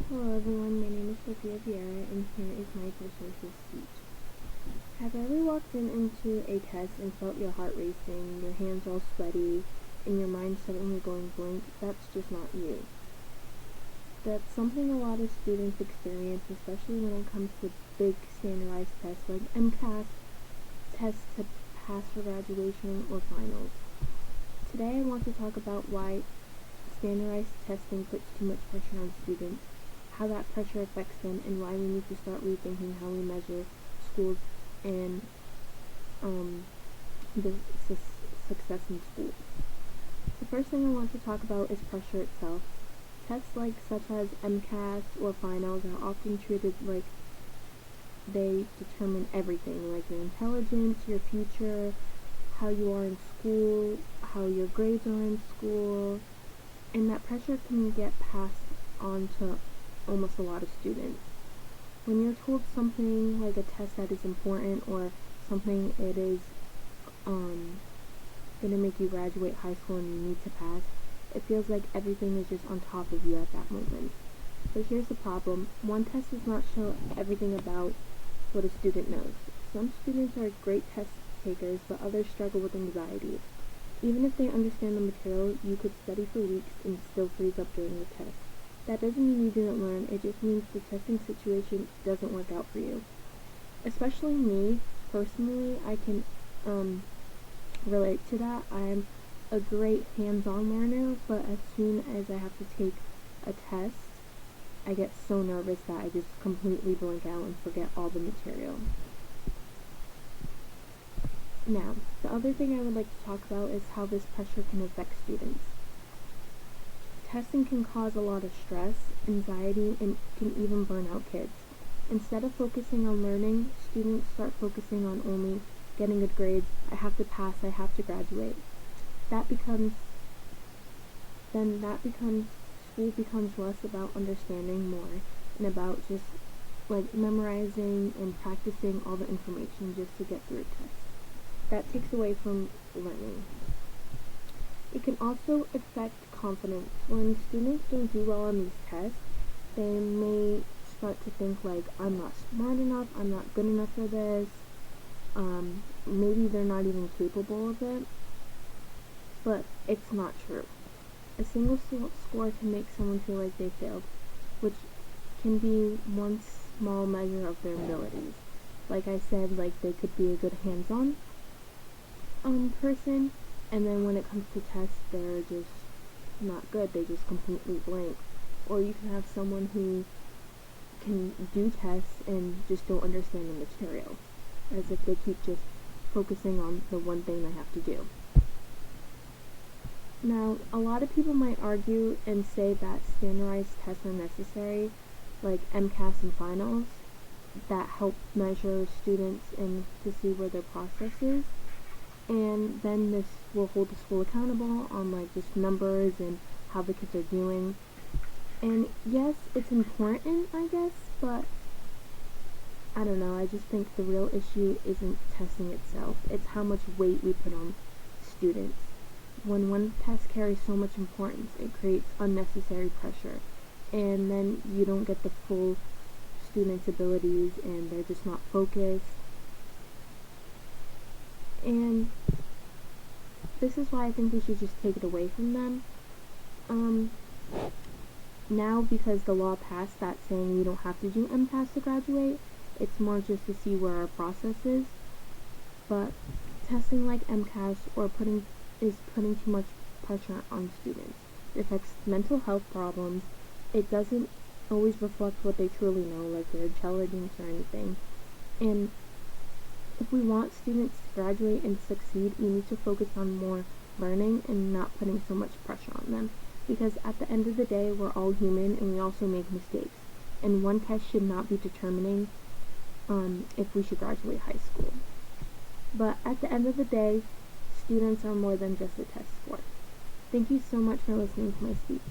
Hello everyone, my name is Sophia Vieira and here is my persuasive speech. Have you ever walked into a test and felt your heart racing, your hands all sweaty, and your mind suddenly going blank? That's just not you. That's something a lot of students experience, especially when it comes to big standardized tests like MCAS, tests to pass for graduation or finals. Today I want to talk about why standardized testing puts too much pressure on students, how that pressure affects them, and why we need to start rethinking how we measure schools and the success in schools. The first thing I want to talk about is pressure itself. Tests such as MCAS or finals are often treated like they determine everything, like your intelligence, your future, how you are in school, how your grades are in school, and that pressure can get passed on to almost a lot of students. When you're told something like a test that is important or something it is going to make you graduate high school and you need to pass, it feels like everything is just on top of you at that moment. But here's the problem. One test does not show everything about what a student knows. Some students are great test takers, but others struggle with anxiety. Even if they understand the material, you could study for weeks and still freeze up during the test. That doesn't mean you didn't learn, it just means the testing situation doesn't work out for you. Especially me, personally, I can relate to that. I'm a great hands-on learner, but as soon as I have to take a test, I get so nervous that I just completely blank out and forget all the material. Now, the other thing I would like to talk about is how this pressure can affect students. Testing can cause a lot of stress, anxiety, and can even burn out kids. Instead of focusing on learning, students start focusing on only getting good grades. I have to pass, I have to graduate. School becomes less about understanding more and about just memorizing and practicing all the information just to get through a test. That takes away from learning. It can also affect confidence. When students don't do well on these tests, they may start to think I'm not smart enough, I'm not good enough for this, maybe they're not even capable of it, but it's not true. A single score can make someone feel like they failed, which can be one small measure of their abilities. Like I said, they could be a good hands-on person, and then when it comes to tests, they're just not good, they just completely blank. Or you can have someone who can do tests and just don't understand the material, as if they keep just focusing on the one thing they have to do. Now, a lot of people might argue and say that standardized tests are necessary, like MCAS and finals, that help measure students and to see where their process is. And then this will hold the school accountable on just numbers and how the kids are doing. And yes, it's important, I guess, but I don't know, I just think the real issue isn't testing itself, it's how much weight we put on students. When one test carries so much importance, it creates unnecessary pressure, and then you don't get the full student's abilities and they're just not focused. And this is why I think we should just take it away from them. Now, because the law passed that saying we don't have to do MCAS to graduate, it's more just to see where our process is. But testing like MCAS is putting too much pressure on students. It affects mental health problems. It doesn't always reflect what they truly know, like their intelligence or anything. And if we want students to graduate and succeed, we need to focus on more learning and not putting so much pressure on them. Because at the end of the day, we're all human and we also make mistakes. And one test should not be determining if we should graduate high school. But at the end of the day, students are more than just a test score. Thank you so much for listening to my speech.